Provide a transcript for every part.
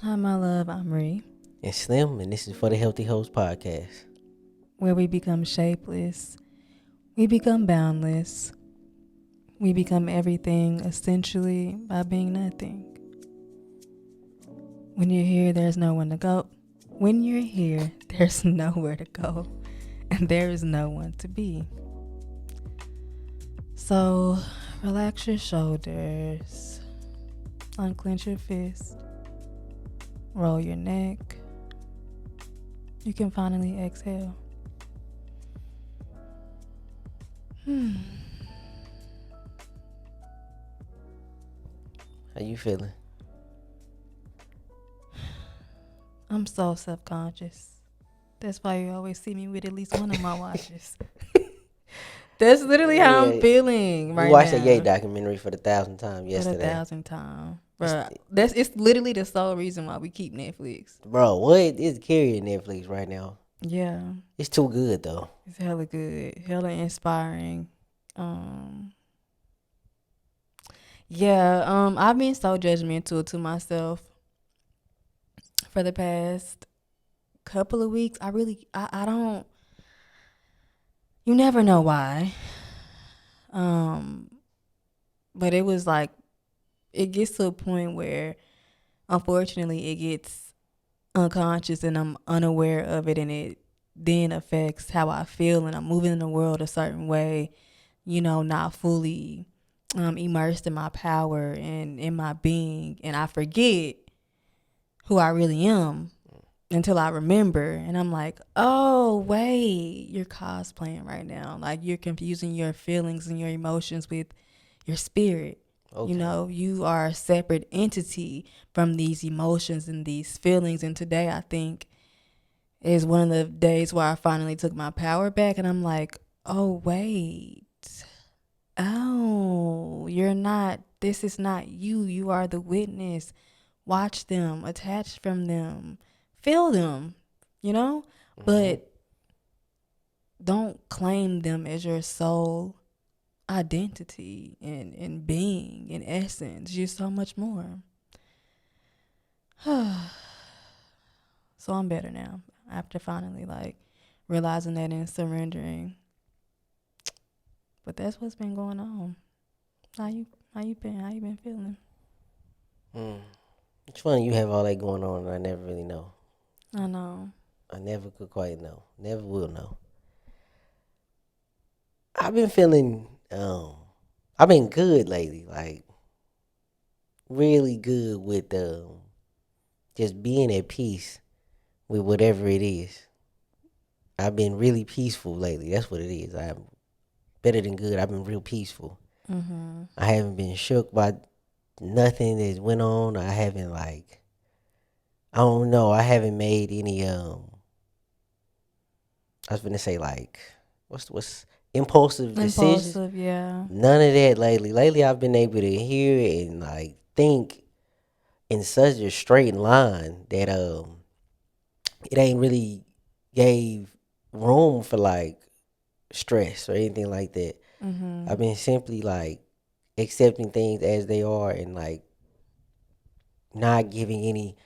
Hi, my love. I'm Ree, And Slim, and this is for the Healthy Host Podcast. where we become shapeless, we become boundless, we become everything essentially by being nothing. When you're here, there's nowhere to go. When you're here, there's nowhere to go, and there is no one to be. So, relax your shoulders, unclench your fist, roll your neck. You can finally exhale. How you feeling? I'm so self-conscious. That's why you always see me with at least one of my watches. That's literally how I'm Yeah, feeling we right watched that Yay now documentary for the thousandth time for the yesterday. thousandth time. It's, Bro, it's literally the sole reason why we keep Netflix. bro, what is carrying Netflix right now? Yeah, It's too good though. it's hella good, hella inspiring. Um, I've been so judgmental to myself for the past couple of weeks. I don't. You never know why. Um, but it was like it gets to a point where unfortunately it gets unconscious and I'm unaware of it, and it then affects how I feel, and I'm moving in the world a certain way, not fully immersed in my power and in my being, and I forget who I really am until I remember, and I'm like, oh wait, you're cosplaying right now. Like, you're confusing your feelings and your emotions with your spirit. Okay. You are a separate entity from these emotions and these feelings. And today, I think, is one of the days where I finally took my power back. And I'm like, oh, wait. Oh, you're not, this is not you. You are the witness. Watch them, attach from them, feel them, you know? hmm But don't claim them as your sole identity and being and essence. You're so much more. So I'm better now after finally like realizing that and surrendering. But that's what's been going on. How you been? How you been feeling? Mm. It's funny you have all that going on and I never really know. I know. I never could quite know. Never will know. I've been feeling I've been good lately, like really good with just being at peace with whatever it is. I've been really peaceful lately. That's what it is. I'm better than good. I've been real peaceful. Mhm. I haven't been shook by nothing that went on. I haven't I don't know. I haven't made any I was gonna say what's impulsive decisions. Impulsive, yeah. None of that lately. Lately I've been able to hear and think in such a straight line that it ain't really gave room for stress or anything like that. I've Mhm. been simply accepting things as they are and not giving any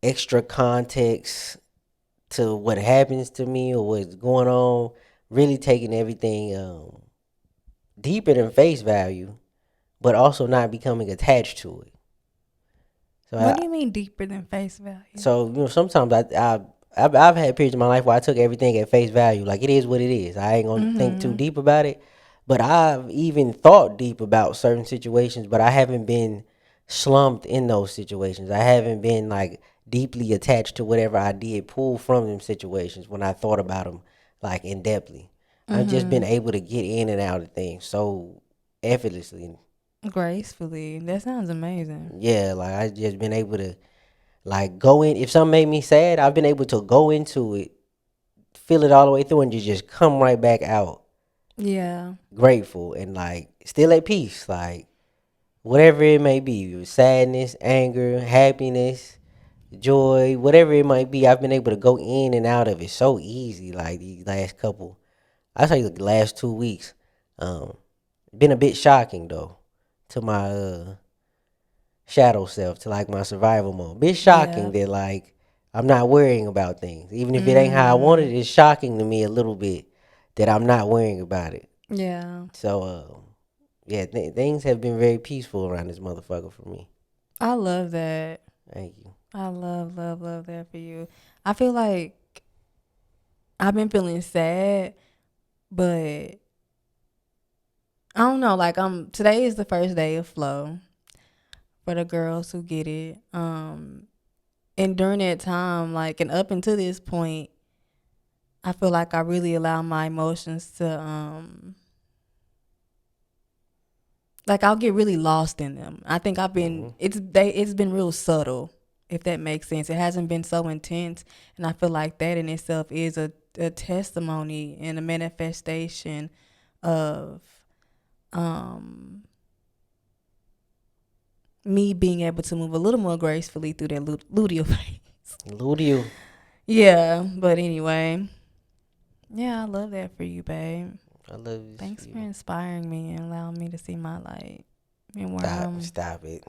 extra context to what happens to me or what's going on. Really taking everything deeper than face value, but also not becoming attached to it. So What I, do you mean deeper than face value? sometimes I've had periods in my life where I took everything at face value, like it is what it is. I ain't gonna think too Mhm. deep about it. But I've even thought deep about certain situations, but I haven't been slumped in those situations. I haven't been deeply attached to whatever I did pull from them situations when I thought about them in depthly. I've just been Mhm. able to get in and out of things so effortlessly. Gracefully. That sounds amazing. Yeah, I just been able to go in. If something made me sad, I've been able to go into it, feel it all the way through, and just come right back out Yeah. grateful and still at peace. Whatever it may be, sadness, anger, happiness, joy, whatever it might be, I've been able to go in and out of it so easy. Like these last couple, I say the last 2 weeks, been a bit shocking though to my shadow self, to like my survival mode. Bit shocking Yeah. that like I'm not worrying about things, even if it ain't how I wanted Mm. it. It's shocking to me a little bit that I'm not worrying about it. Yeah. So yeah, things have been very peaceful around this motherfucker for me. I love that. Thank you. I love, love, love that for you. I feel like I've been feeling sad, but I don't know. Like today is the first day of flow for the girls who get it. And during that time, like, and up until this point, I feel like I really allow my emotions to like I'll get really lost in them. I think I've been Hmm. it's been real subtle, if that makes sense. It hasn't been so intense, and I feel like that in itself is a testimony and a manifestation of um me being able to move a little more gracefully through that luteal phase. Ludio, Yeah, but anyway, yeah, I love that for you, babe. I love this for Thanks for you. inspiring me and allowing me to see my light and where Stop, I'm stop it,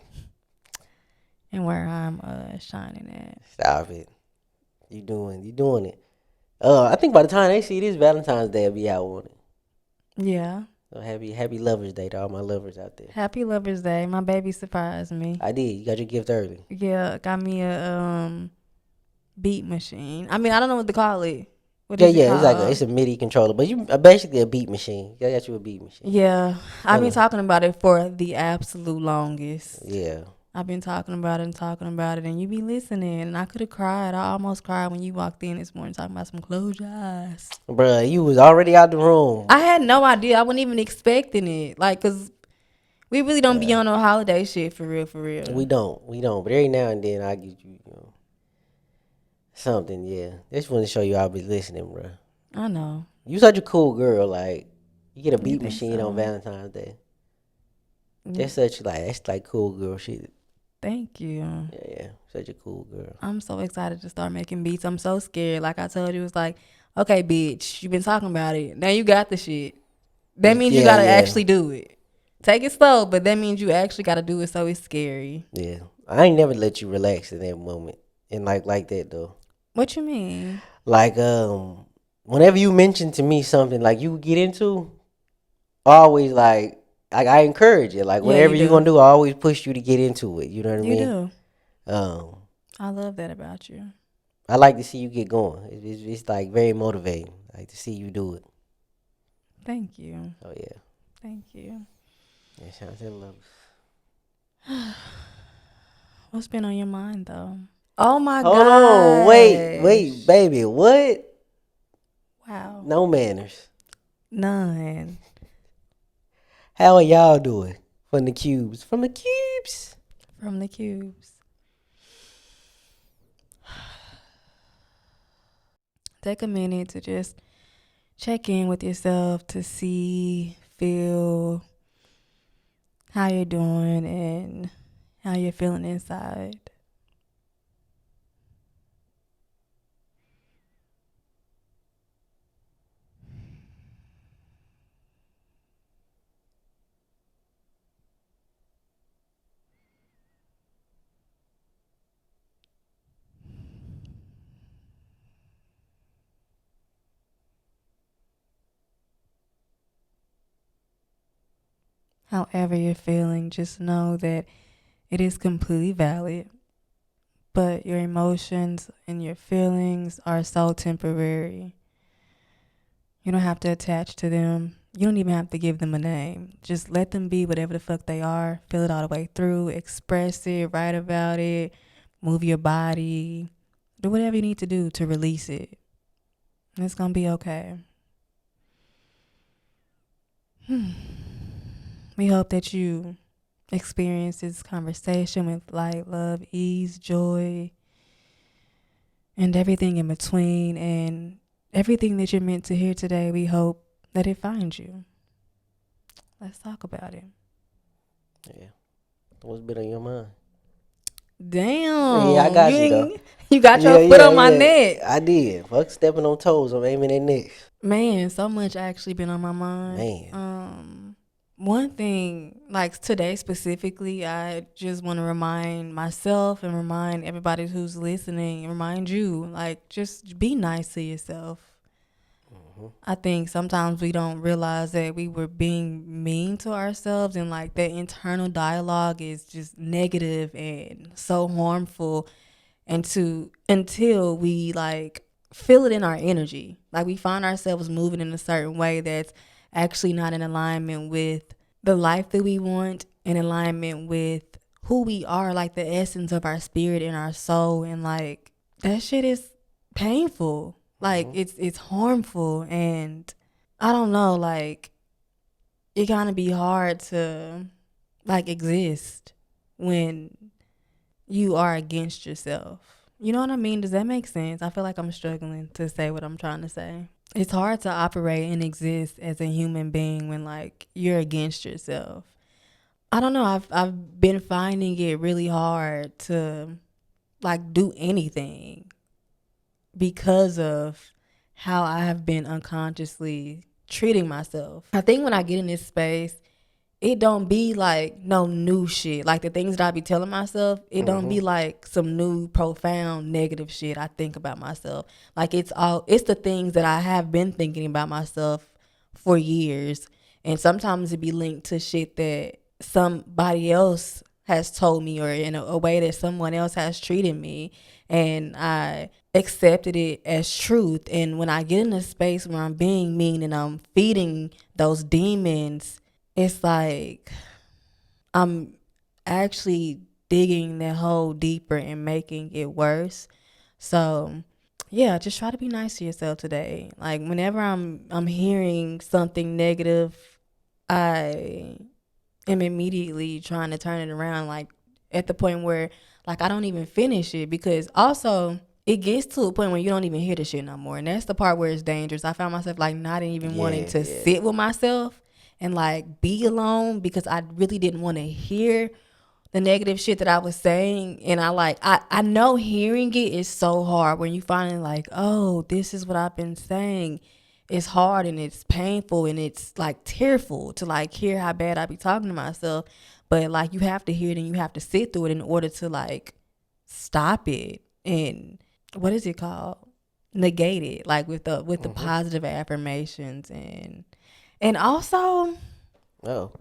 shining at. stop it. You doing it. I think by the time they see this, Valentine's Day will be out on it. Yeah. So happy Lovers Day to all my lovers out there. Happy Lover's Day. My baby surprised me. I did. You got your gift early. Yeah, got me a beat machine. I mean, I don't know what to call it. What Yeah, is it yeah. It's like called? it's a MIDI controller, but you basically a beat machine. I got you a beat machine. Yeah, I've been Hello. talking about it for the absolute longest. Yeah, I've been talking about it and talking about it, and you be listening. And I could have cried. I almost cried when you walked in this morning talking about some close your eyes. bruh, you was already out the room. I had no idea. I wasn't even expecting it. Like, cause we really don't be Yeah, on no holiday shit for real, for real. we don't. But every now and then I get you, something. Yeah, just want to show you I'll be listening, bruh. I know. You such a cool girl. Like you get a You beat think machine on so? Valentine's Day. Mm, That's like cool girl shit. thank you. Yeah, yeah, such a cool girl. I'm so excited to start making beats. I'm so scared. Like I told you, it's like, okay, bitch, you been talking about it. Now you got the shit. That means you Yeah, gotta yeah, actually do it. Take it slow, but that means you actually gotta do it. So it's scary. yeah. I ain't never let you relax in that moment, and like that though. What you mean? Like whenever you mention to me something like you get into, always like I encourage it. Like Yeah, you whatever you do. gonna do, I always push you to get into it. You know what I You mean? do. Um, I love that about you. I like to see you get going. It's like very motivating. Like to see you do it. Thank you. Oh yeah, Thank you. yeah. Sounds love. What's been on your mind though? Oh my Hold on, wait, gosh. baby. What? Wow. No manners. None. How are y'all doing? From the cubes. From the cubes. From the cubes. Take a minute to just check in with yourself to see, feel how you're doing and how you're feeling inside. However you're feeling, just know that it is completely valid, but your emotions and your feelings are so temporary. You don't have to attach to them. You don't even have to give them a name. Just let them be whatever the fuck they are. Feel it all the way through. Express it. Write about it. Move your body. Do whatever you need to do to release it. And it's going to be okay. We hope that you experience this conversation with light, love, ease, joy, and everything in between. And everything that you're meant to hear today, we hope that it finds you. Let's talk about it. Yeah. What's been on your mind? Yeah, I Damn, got you though. you got your Yeah, foot yeah, on my yeah. neck. I did. Fuck stepping on toes. I'm aiming at next. Man, so much actually been on my mind. Man. One thing, like today specifically, I just want to remind myself and remind everybody who's listening and remind you, like, just be nice to yourself. Hmm. I think sometimes we don't realize that we were being mean to ourselves, and like that internal dialogue is just negative and so harmful, and to until we like feel it in our energy, like we find ourselves moving in a certain way that's actually not in alignment with the life that we want, in alignment with who we are, like the essence of our spirit and our soul, and like that shit is painful, like Hmm. it's harmful, and I don't know, like it kind of be hard to like exist when you are against yourself. You know what I mean? Does that make sense? I feel like I'm struggling to say what I'm trying to say. It's hard to operate and exist as a human being when like you're against yourself. I don't know. I've been finding it really hard to like do anything because of how I have been unconsciously treating myself. I think when I get in this space, it don't be like no new shit. Like the things that I be telling myself, it don't Hmm. be like some new profound negative shit I think about myself. Like it's the things that I have been thinking about myself for years. And sometimes it be linked to shit that somebody else has told me, or in a way that someone else has treated me, and I accepted it as truth. And when I get in a space where I'm being mean and I'm feeding those demons, it's like I'm actually digging that hole deeper and making it worse. So yeah, just try to be nice to yourself today. Like whenever I'm hearing something negative, I am immediately trying to turn it around, like at the point where like I don't even finish it, because also it gets to a point where you don't even hear the shit no more, and that's the part where it's dangerous. I found myself like not even wanting Yeah, to yeah. sit with myself and like be alone, because I really didn't want to hear the negative shit that I was saying. And I know hearing it is so hard when you finally like, oh, this is what I've been saying. It's hard and it's painful and it's like tearful to like hear how bad I be talking to myself. But like you have to hear it and you have to sit through it in order to like stop it and what is it called? Negate it, like with the Hmm. positive affirmations, and also Oh.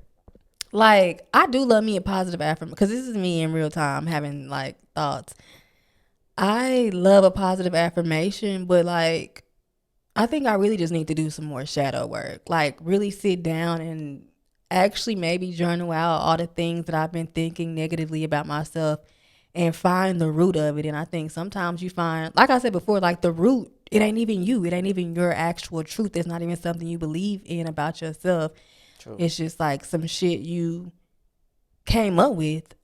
like I do love me a positive affirmation, because this is me in real time having like thoughts. I love a positive affirmation, but like I think I really just need to do some more shadow work. Like really sit down and actually maybe journal out all the things that I've been thinking negatively about myself and find the root of it. And I think sometimes you find, like I said before, like the root, it ain't even you. It ain't even your actual truth. It's not even something you believe in about yourself. True. It's just like some shit you came up with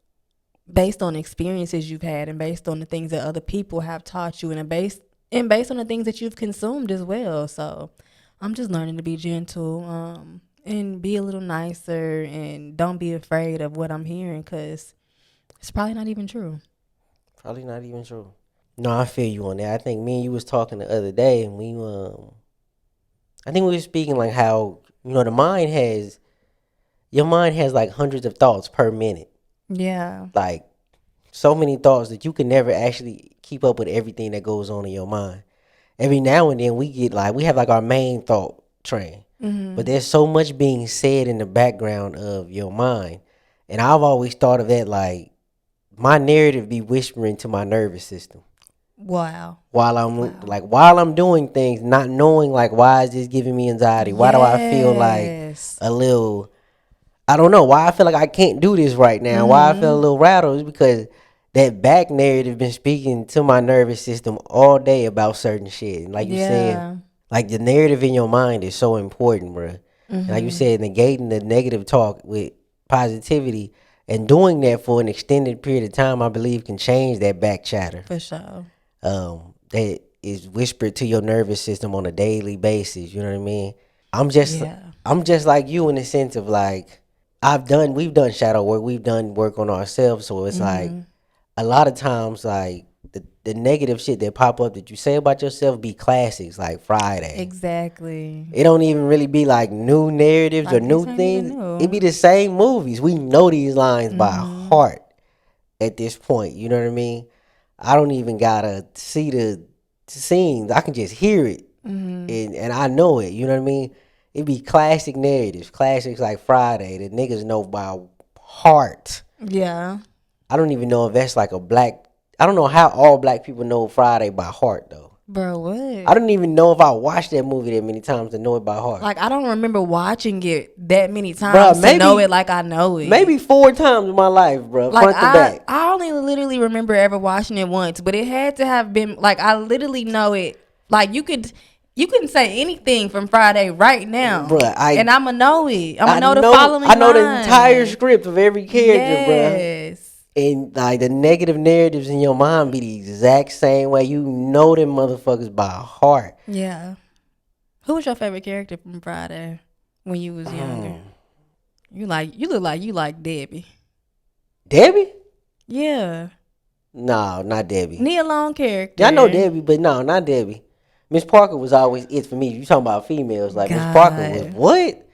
based on experiences you've had and based on the things that other people have taught you, and based on the things that you've consumed as well. So I'm just learning to be gentle, and be a little nicer, and don't be afraid of what I'm hearing, because it's probably not even true. Probably not even true. No, I feel you on that. I think me and you was talking the other day, and I think we were speaking like how the mind has your mind has like hundreds of thoughts per minute, Yeah. like so many thoughts that you can never actually keep up with everything that goes on in your mind. Every now and then we have like our main thought train, but Mhm. there's so much being said in the background of your mind, and I've always thought of that like my narrative be whispering to my nervous system Wow. Wow. while I'm doing things, not knowing like why is this giving me anxiety? Why do I feel like Yes. a little I don't know why I feel like I can't do this right now. Why I feel a Mhm. little rattled is because that back narrative been speaking to my nervous system all day about certain shit. And like you said, Yeah. like the narrative in your mind is so important, bro. And like you Mhm. said, negating the negative talk with positivity and doing that for an extended period of time, I believe can change that back chatter. For sure. That is whispered to your nervous system on a daily basis. You know what I mean? I'm just Yeah. I'm just like you in the sense of like we've done shadow work, we've done work on ourselves, so it's like Mhm. a lot of times like the negative shit that pop up that you say about yourself be classics like Friday. Exactly. It don't even really be like new narratives or Like this new ain't even things. It new. be the same movies. We know these lines by Mm-hmm. heart at this point. You know what I mean? I don't even gotta see the scenes. I can just hear it Mm-hmm. and I know it. You know what I mean? It be classic narratives, classics like Friday that niggas know by heart. Yeah. I don't even know if that's like a black. I don't know how all black people know Friday by heart though. Bro, I what? don't even know if I watched that movie that many times to know it by heart. Like I don't remember watching it that many Bruh, times to know it like I know it. maybe 4 times in my life, bruh, Like front to back. I only literally remember ever watching it once, but it had to have been like I literally know it. Like you can say anything from Friday right now, Bruh, and I'ma know it. I'ma know the following I know the entire line. script of every character, bruh. Yes. And like the negative narratives in your mind be the exact same way. You know them motherfuckers by heart. Yeah. Who was your favorite character from Friday when you was younger? You look like you like Debbie. Debbie? Yeah. No, not Debbie. Nia Long Yeah, I know character. Debbie, but no, not Debbie. Miss Parker was always it for me. You talking about females? Like Miss Parker was God. what?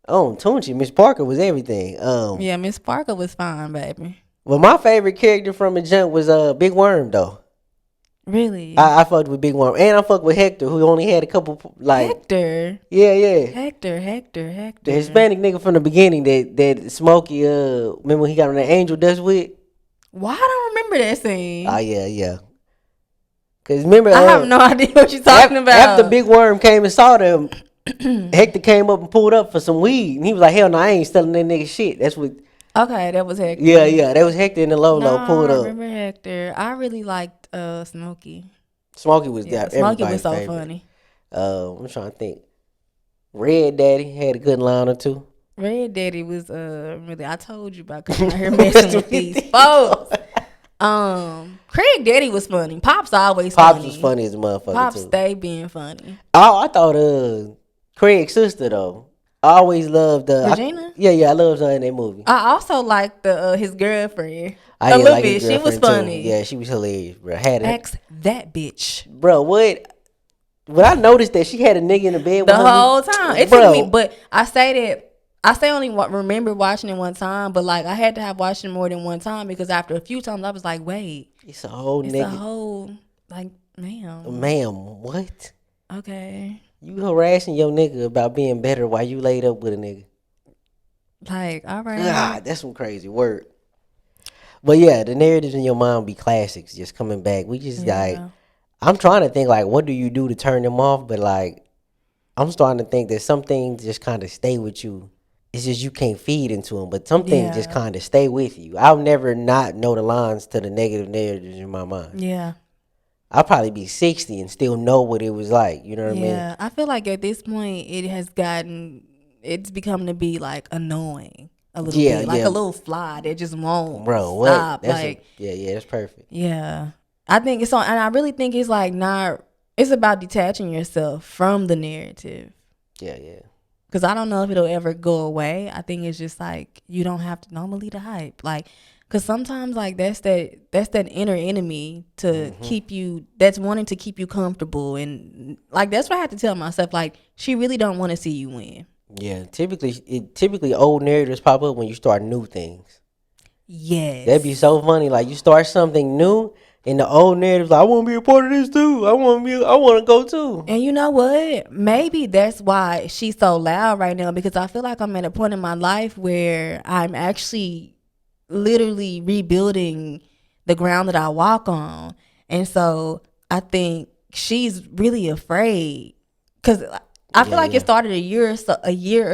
Oh, Tunchi. Miss Parker was everything. Yeah, Miss Parker was fine, baby. Well, my favorite character from the jump was Big Worm though. Really? I fucked with Big Worm, and I fucked with Hector, who only had a couple like Hector. yeah. Hector. The Hispanic nigga from the beginning that Smokey remember when he got on that angel dust with? Why I don't remember that scene? Oh yeah. Cause remember I have no idea what you're talking about. after Big Worm came and saw them, Hector came up and pulled up for some weed, and he was like, "Hell no, I ain't selling that nigga shit." That's what. Okay, that was Hector. Yeah, that was Hector in the Lolo No, pulled I up. remember Hector. I really liked Smokey. Smokey was Yeah, that Smokey everybody's was so favorite. funny. I'm trying to think. Red Daddy had a good line or two. Red Daddy was really. I told you about coming out here messing with these folks. Craig Daddy was funny. Pops always Pops funny. was funny as a motherfucker Pops too. stay being funny. Oh, I thought Craig's sister though. I always loved Regina? I loved her in that movie. I also liked the his girlfriend. I A did little like bit. his She was girlfriend too. funny. Yeah, she was hilarious, bro. Had it, Ask that bitch bro. What? When I noticed that she had a nigga in the bed the with her, whole time. It bro. took me, but I say only remember watching it one time, but like I had to have watched it more than one time because after a few times I was like, wait, It's a whole it's nigga. a whole like, ma'am. Ma'am, what? Okay, You harassing your nigga about being better while you laid up with a nigga? like all right. God, that's some crazy word. But yeah, the narratives in your mind be classics just coming back. We just like, Yeah. I'm trying to think like, what do you do to turn them off? But like, I'm starting to think that some things just kind of stay with you. It's just you can't feed into them, but some things just Yeah. kind of stay with you. I'll never not know the lines to the negative narratives in my mind. Yeah. I'll probably be 60 and still know what it was like. You know what I mean? Yeah. I feel like at this point it's become to be like annoying a little Yeah, bit. Like yeah. a little fly that just won't Bro, what? stop. That's Like yeah, that's perfect. yeah. I think it's on, and I really think it's like not, it's about detaching yourself from the narrative. Yeah. Because I don't know if it'll ever go away. I think it's just like, you don't have to normally the hype. Like, because sometimes like that's that inner enemy to keep you, that's wanting to keep you comfortable. And like, that's what I have to tell myself. Like, she really don't want to see you win. Yeah, typically old narratives pop up when you start new things. Yes. That'd be so funny. Like you start something new, and the old narrative's like, I want to be a part of this too. I want to go too. And you know what? Maybe that's why she's so loud right now, because I feel like I'm at a point in my life where I'm actually literally rebuilding the ground that I walk on. And so I think she's really afraid, because I feel like it started a year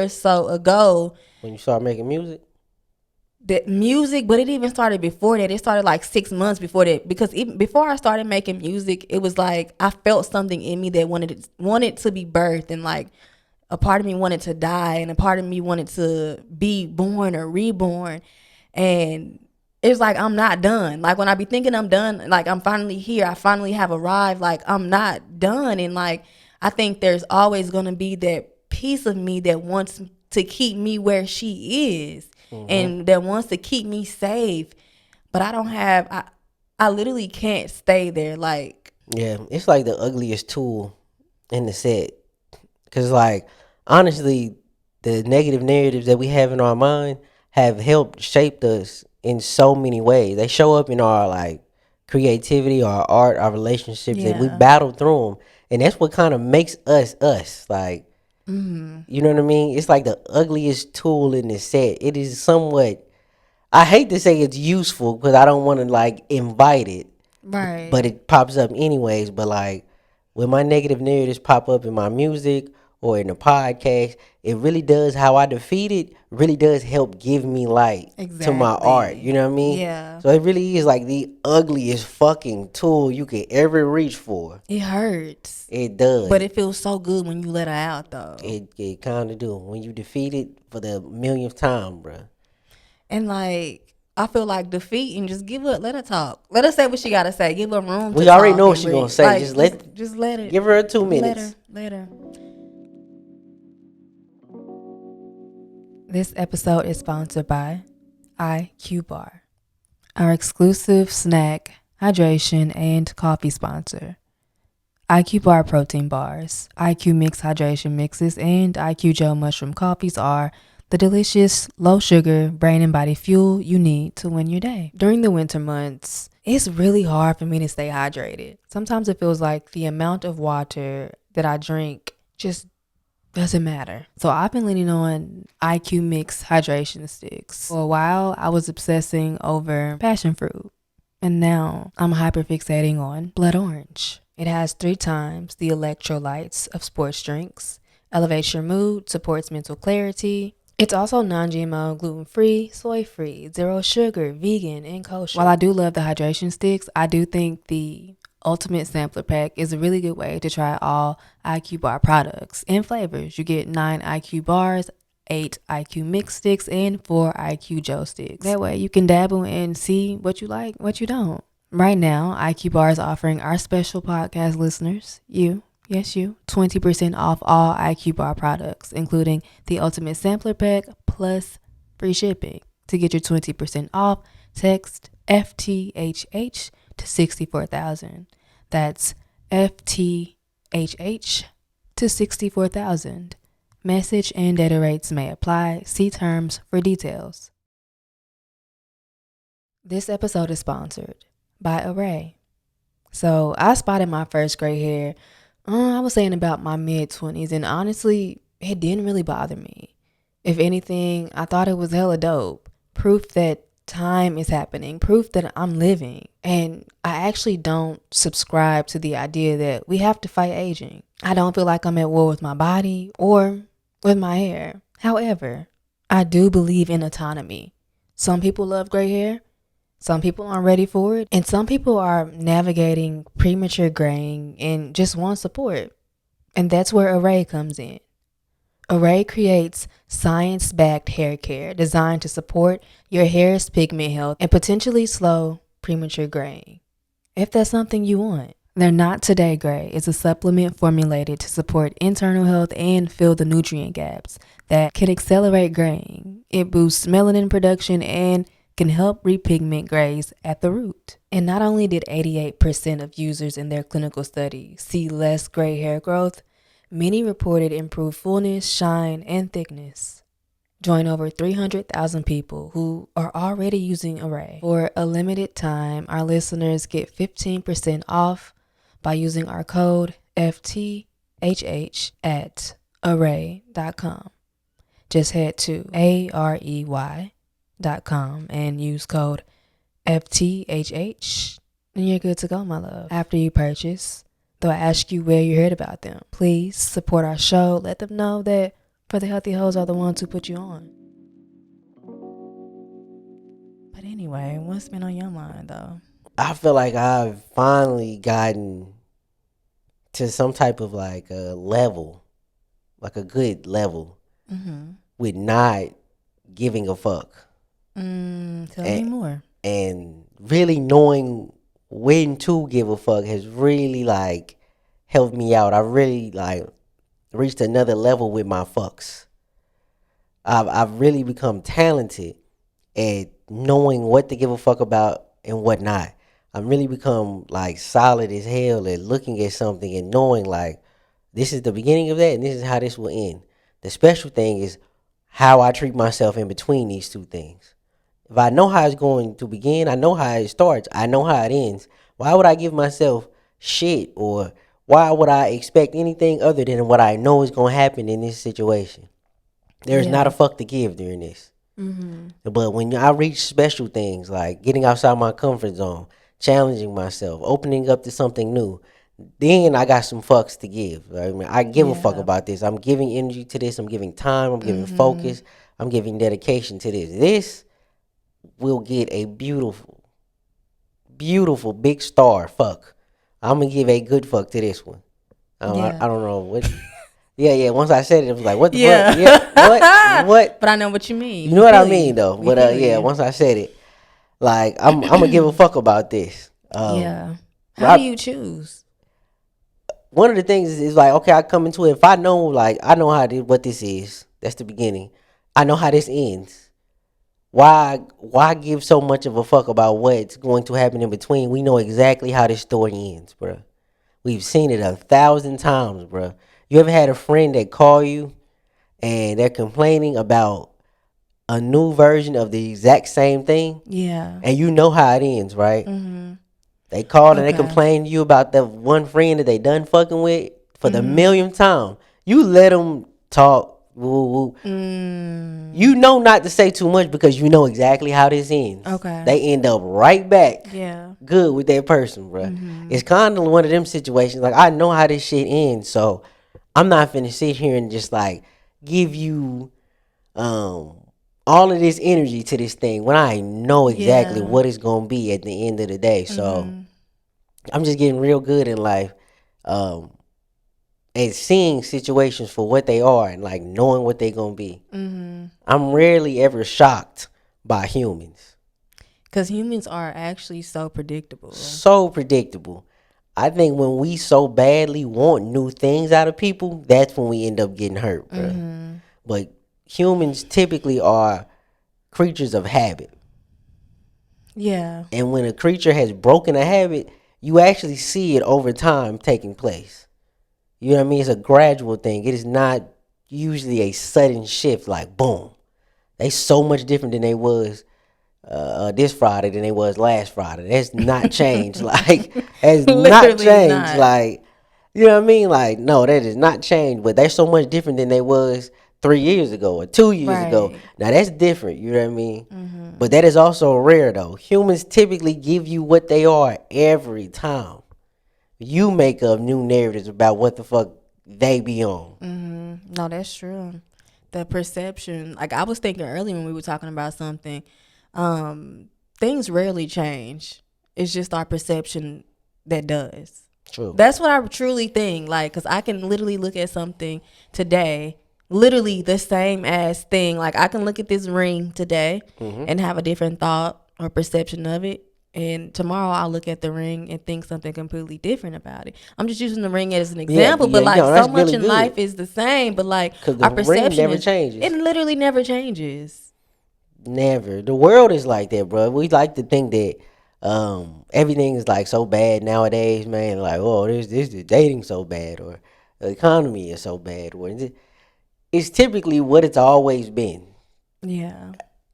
or so ago. When you start making music. That music, but it even started before that. It started like 6 months before that, because even before I started making music, it was like I felt something in me that wanted to be birthed, and like a part of me wanted to die, and a part of me wanted to be born or reborn. And it's like I'm not done. Like when I be thinking I'm done, like I'm finally here, I finally have arrived, like I'm not done. And like I think there's always gonna be that piece of me that wants to keep me where she is, and that wants to keep me safe. But I don't have I literally can't stay there. Like, Yeah, it's like the ugliest tool in the set. Cause like honestly, the negative narratives that we have in our mind have helped shape us in so many ways. They show up in our like creativity, our art, our relationships, and we yeah. battle through them. And that's what kind of makes us us. Like, you know what I mean? It's like the ugliest tool in the set. It is somewhat. I hate to say it's useful because I don't want to like invite it, Right. but it pops up anyways. But like when my negative narratives pop up in my music or in the podcast, it really does how I defeat it. Really does help give me light to my art. Exactly. You know what I mean? Yeah. So it really is like the ugliest fucking tool you could ever reach for. It hurts. It But does. it feels so good when you let her out, though. It kind of do when you defeat it for the millionth time, bruh. And like, I feel like defeat and just give her, let her talk. Let her say what she gotta say. Give her room to We already talk know what and she gonna breathe. say. Like, Just let just let it. give her 2 Let her. minutes. Let her. This episode is sponsored by IQ Bar, our exclusive snack, hydration, and coffee sponsor. IQ Bar protein bars, IQ Mix hydration mixes, and IQ Gel mushroom coffees are the delicious, low sugar, brain and body fuel you need to win your day. During the winter months, it's really hard for me to stay hydrated. Sometimes it feels like the amount of water that I drink just doesn't matter. So I've been leaning on IQ Mix hydration sticks. For a while, I was obsessing over passion fruit. And now I'm hyperfixating on blood orange. It has 3 times the electrolytes of sports drinks, elevates your mood, supports mental clarity. It's also non-GMO, gluten-free, soy-free, zero sugar, vegan, and kosher. While I do love the hydration sticks, I do think the Ultimate Sampler Pack is a really good way to try all IQ Bar products and flavors. You get 9 IQ bars, 8 IQ mix sticks, and 4 IQ Joe sticks. That way you can dabble and see what you like, what you don't. Right now, IQ Bar is offering our special podcast listeners, you, yes you, 20% off all IQ Bar products, including the Ultimate Sampler Pack plus free shipping. To get your 20% off, text FTHH to 64,000. That's FTHH to 64,000. Message and data rates may apply. See terms for details. This episode is sponsored by Array. So I spotted my first gray hair, I was saying about my mid-20s, and honestly, it didn't really bother me. If anything, I thought it was hella dope. Proof that time is happening, proof that I'm living. And I actually don't subscribe to the idea that we have to fight aging. I don't feel like I'm at war with my body or with my hair. However, I do believe in autonomy. Some people love gray hair. Some people aren't ready for it. And some people are navigating premature graying and just want support. And that's where Array comes in. Array creates science-backed hair care designed to support your hair's pigment health and potentially slow premature graying, if that's something you want. Their Not Today Gray is a supplement formulated to support internal health and fill the nutrient gaps that can accelerate graying. It boosts melanin production and can help repigment grays at the root. And not only did 88% of users in their clinical study see less gray hair growth, many reported improved fullness, shine, and thickness. Join over 300,000 people who are already using Array. For a limited time, our listeners get 15% off by using our code FTHH at array.com. Just head to arey.com and use code FTHH and you're good to go, my love. After you purchase, they'll ask you where you heard about them. Please support our show. Let them know that For the Healthy Hoes are the ones who put you on. But anyway, what's been on your mind though? I feel like I've finally gotten to some type of like a level, like a good level, with not giving a fuck Tell me and, more. and really knowing when to give a fuck has really like helped me out. I really like reached another level with my fucks. I've really become talented at knowing what to give a fuck about and what not. I'm really become like solid as hell at looking at something and knowing like this is the beginning of that and this is how this will end. The special thing is how I treat myself in between these two things. If I know how it's going to begin, I know how it starts, I know how it ends. Why would I give myself shit, or why would I expect anything other than what I know is going to happen in this situation? There's not a Yeah. fuck to give during this. Mm-hmm. But when I reach special things like getting outside my comfort zone, challenging myself, opening up to something new, then I got some fucks to give. Right? I mean, I give a fuck Yeah. about this. I'm giving energy to this. I'm giving time. I'm giving Mm-hmm. focus. I'm giving dedication to this. This will get a beautiful, beautiful big star. Fuck. I'm gonna give a good fuck to this one. Yeah. I don't know what. Yeah, yeah. Once I said it, it was like, what the fuck? Yeah. Yeah, what? What? But I know what you mean. You know We what I feel mean, you. though. We But feel yeah, you. once I said it, like I'm gonna give a fuck about this. Yeah. How do Right. you choose? One of the things is like, okay, I come into it. If I know, like, I know what this is. That's the beginning. I know how this ends. Why give so much of a fuck about what's going to happen in between? We know exactly how this story ends, bro. We've seen it 1,000 times, bro. You ever had a friend that call you and they're complaining about a new version of the exact same thing, Yeah. and you know how it ends, right? Mm-hmm. They called and they Okay. complained to you about that one friend that they done fucking with for the Mm-hmm. millionth time. You let them talk. Woo, woo. Mm. You know not to say too much because you know exactly how this ends. Okay. They end up right back Yeah. good with that person, bro. Mm-hmm. It's kind of one of them situations. Like, I know how this shit ends, so I'm not finna sit here and just like give you um all of this energy to this thing when I know exactly Yeah. what it's gonna be at the end of the day. So Mm-hmm. I'm just getting real good in life, um, and seeing situations for what they are and like knowing what they're gonna be. Mm-hmm. I'm rarely ever shocked by humans. Because humans are actually so predictable. So predictable. I think when we so badly want new things out of people, that's when we end up getting hurt, bro. Mm-hmm. But humans typically are creatures of habit. Yeah. And when a creature has broken a habit, you actually see it over time taking place. You know what I mean? It's a gradual thing. It is not usually a sudden shift like boom. They so much different than they was this Friday than they was last Friday. That's not changed. Like, has not Literally changed. not. Like, you know what I mean? Like, no, that is not changed. But they're so much different than they was 3 years ago or 2 years ago. Right. Now that's different. You know what I mean? Mm-hmm. But that is also rare though. Humans typically give you what they are every time. You make up new narratives about what the fuck they be on. Mm-hmm. No, that's true. The perception, like I was thinking earlier when we were talking about something, things rarely change. It's just our perception that does. True. That's what I truly think. Like, because I can literally look at something today, literally the same as thing. Like, I can look at this ring today and have a different thought or perception of it. And tomorrow I'll look at the ring and think something completely different about it. I'm just using the ring as an Yeah, example, yeah, but like no, so that's much really in good. life is the same. But like Cause the our ring perception never is, changes. it literally never changes. Never. The world is like that, bro. We like to think that everything is like so bad nowadays, man. Like, oh, this the dating so bad, or the economy is so bad, or it's typically what it's always been. Yeah.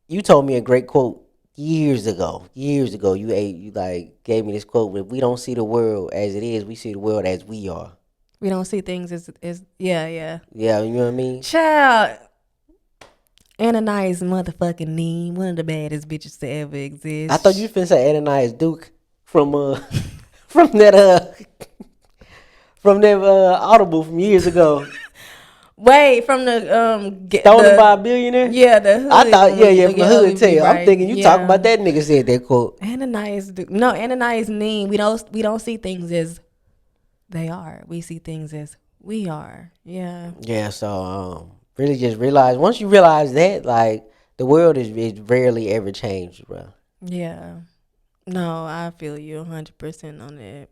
You told me a great quote years ago. Years ago, you like gave me this quote. If we don't see the world as it is, we see the world as we are. We don't see things as yeah, yeah. Yeah, you know what I mean. Child, Ananias motherfucking Neem, one of the baddest bitches to ever I thought you exist. finna say Ananias Duke from from that Audible from years ago. Wait, from the Stolen by a billionaire? yeah, the I hood thought, one yeah, we yeah, from the yeah, hood we be tale. I'm right. thinking you talking Yeah. about that nigga said that quote. Ananias Neem. We don't see things as they are. We see things as we are. Yeah. Yeah, so really just realize once you realize that, like the world is rarely ever changed, bro. Yeah. No, I feel you 100% on that.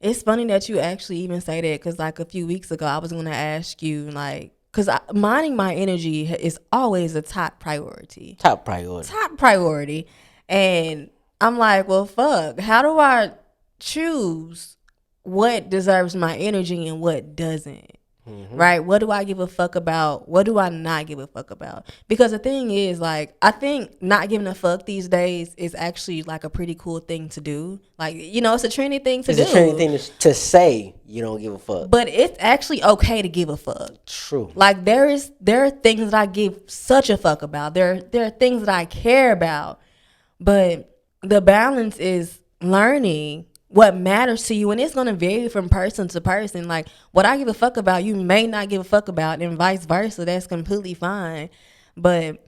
It's funny that you actually even say that because, like, a few weeks ago, I was going to ask you, like, because minding my energy is always a top priority. Top priority. Top priority. And I'm like, well, fuck. How do I choose what deserves my energy and what doesn't? Right? What do I give a fuck about? What do I not give a fuck about? Because the thing is, like, I think not giving a fuck these days is actually like a pretty cool thing to do. Like, it's a trendy thing to It's a trendy do. thing to say you don't give a fuck. But it's actually okay to give a fuck. True. Like there are things that I give such a fuck about. There are things that I care about. But the balance is learning what matters to you, and it's gonna vary from person to person. Like what I give a fuck about, you may not give a fuck about, and vice versa. That's completely fine. But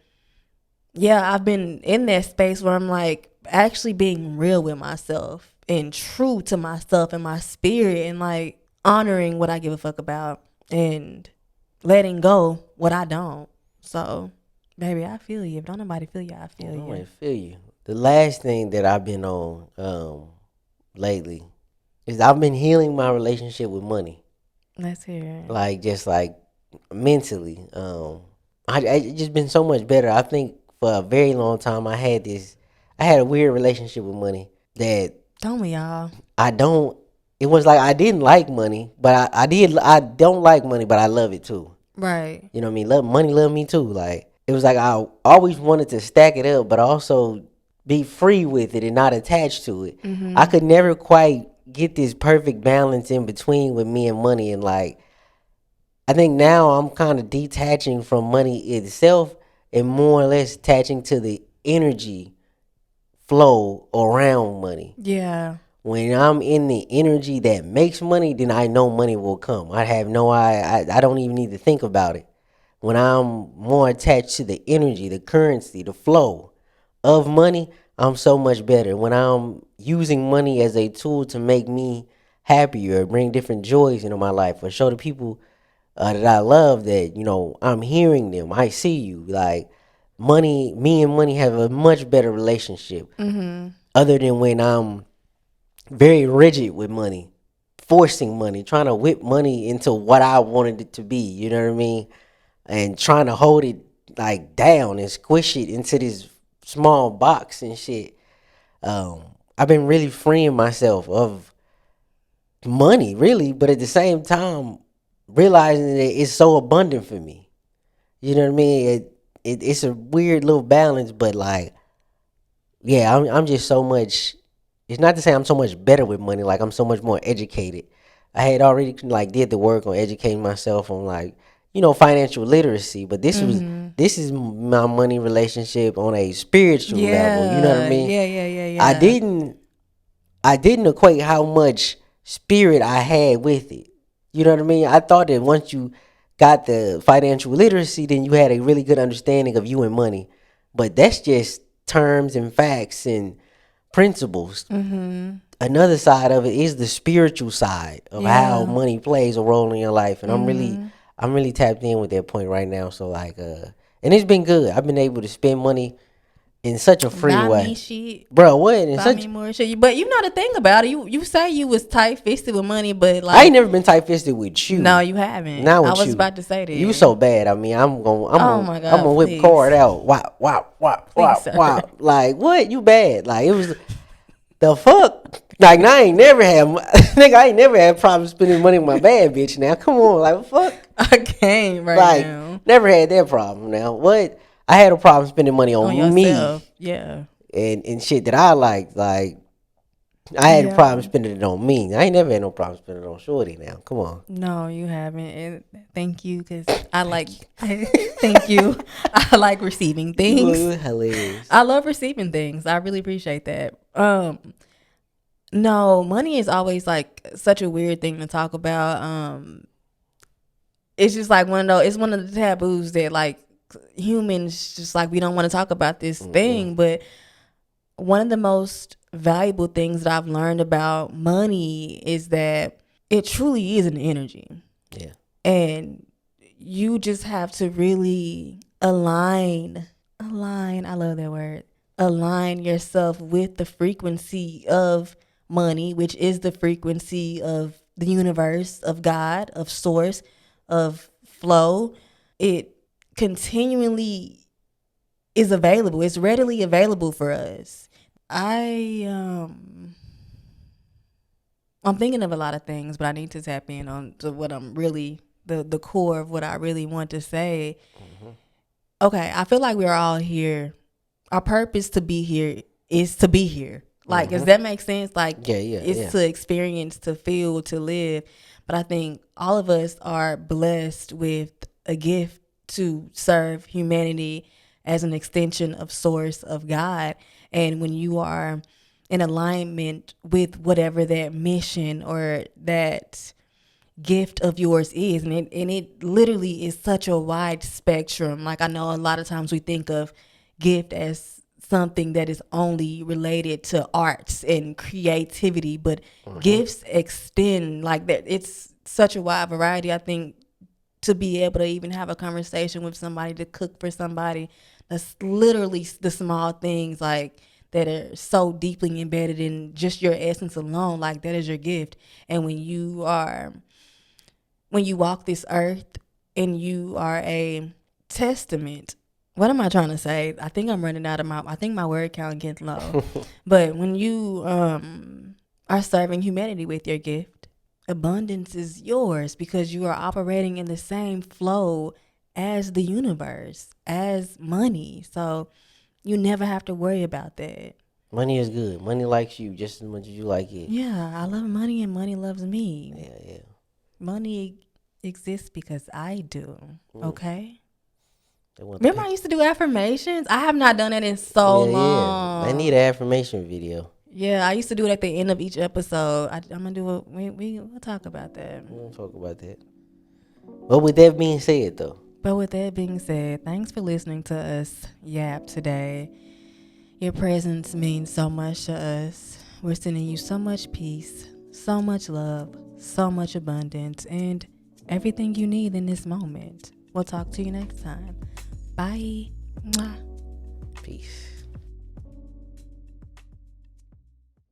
yeah, I've been in that space where I'm like actually being real with myself and true to myself and my spirit, and like honoring what I give a fuck about and letting go what I don't. So, baby, I feel you. If don't nobody feel you, I feel I you. feel you. The last thing that I've been on lately is I've been healing my relationship with money. Let's hear it. Like just like mentally. I just been so much better. I think for a very long time I had a weird relationship with money that Don't we all? I don't it was like I didn't like money, but I don't like money, but I love it too. Right. You know what I mean? Money love me too. Like it was like I always wanted to stack it up, but also be free with it and not attached to it. I could never quite get this perfect balance in between with me and money, and like I think now I'm kind of detaching from money itself and more or less attaching to the energy flow around money. Yeah. When I'm in the energy that makes money, then I know money will come. I have no I don't even need to think about it. When I'm more attached to the energy, the currency, the flow of money, I'm so much better. When I'm using money as a tool to make me happier, bring different joys into my life, or show the people that I love that, I'm hearing them. I see you. Like me and money have a much better relationship. Other than when I'm very rigid with money, forcing money, trying to whip money into what I wanted it to be. You know what I mean? And trying to hold it like down and squish it into this small box and shit. I've been really freeing myself of money, really, but at the same time realizing that it's so abundant for me. You know what I mean? It's a weird little balance, but like, yeah, I'm just so much. It's not to say I'm so much better with money. Like I'm so much more educated. I had already like did the work on educating myself on like financial literacy, but this is my money relationship on a spiritual level. You know what I Yeah. mean? Yeah. Yeah. Yeah. I Yeah. didn't I didn't equate how much spirit I had with it. You know what I mean? I thought that once you got the financial literacy, then you had a really good understanding of you and money. But that's just terms and facts and principles. Another side of it is the spiritual side of how Yeah. money plays a role in your life, and I'm really tapped in with that point right now. So like, and it's been good. I've been able to spend money in such a free Buy me way, shit. bro. What in Buy such me more shit. But you know the thing about it, you say you was tight fisted with money, but I ain't like never been tight fisted with no, you. you haven't. Not I with was you. about to say You that. so bad. I mean, I'm Oh gonna my I'm god, gonna whip please. card out. Wop wop wop Please, wop sir. wop. Like what? You bad? Like it was the fuck. Like I ain't never had nigga. I ain't never had problems spending money with my bad bitch. Now come on, like fuck. I can't right Like now. never had that problem. Now what? I had a problem spending money On on me yourself. Yeah. and shit that I like. Like I had a Yeah. problem spending it on me. I ain't never had no problem spending it on Shorty. Now come on. No, you haven't. And thank you, cause I Thank like. you. Thank you. I like receiving You things. hilarious. I love receiving things. I really appreciate that. No, money is always like such a weird thing to talk about. It's just like one of those. It's one of the taboos that like humans just like we don't want to talk about this Mm-mm. thing. But one of the most valuable things that I've learned about money is that it truly is an energy, Yeah. and you just have to really align. I love that word. Align yourself with the frequency of money, which is the frequency of the universe, of God, of source, of flow. It continually is available. It's readily available for us. I'm thinking of a lot of things, but I need to tap in on to what I'm really the core of what I really want to say. Mm-hmm. Okay, I feel like we're all here. Our purpose to be here is to be here. Like, does Mm-hmm. that make sense? Like, Yeah, yeah, it's yeah. to experience, to feel, to live. But I think all of us are blessed with a gift to serve humanity as an extension of source of God. And when you are in alignment with whatever that mission or that gift of yours is, and it literally is such a wide spectrum. Like, I know a lot of times we think of gift as something that is only related to arts and creativity, but Mm-hmm. gifts extend like that. It's such a wide variety. I think to be able to even have a conversation with somebody, to cook for somebody, that's literally the small things like that are so deeply embedded in just your essence alone. Like, that is your gift. And when you walk this earth and you are a testament, what am I trying to say? I think I'm running out of I think my word count gets low. But when you are serving humanity with your gift, abundance is yours because you are operating in the same flow as the universe, as money. So you never have to worry about that. Money is good. Money likes you just as much as you like it. Yeah, I love money and money loves me. Yeah, yeah. Money exists because I do. Mm. Okay? They want to Remember pay. I used to do affirmations? I have not done that in so Yeah, yeah. They need long. an affirmation video. Yeah, I used to do it at the end of each episode. I'm gonna do it. We'll talk about that. We'll talk about that. But with that being said, though, But with that being said, thanks for listening to us yap today. Your presence means so much to us. We're sending you so much peace, so much love, so much abundance, and everything you need in this moment. We'll talk to you next time. Bye. Mwah. peace.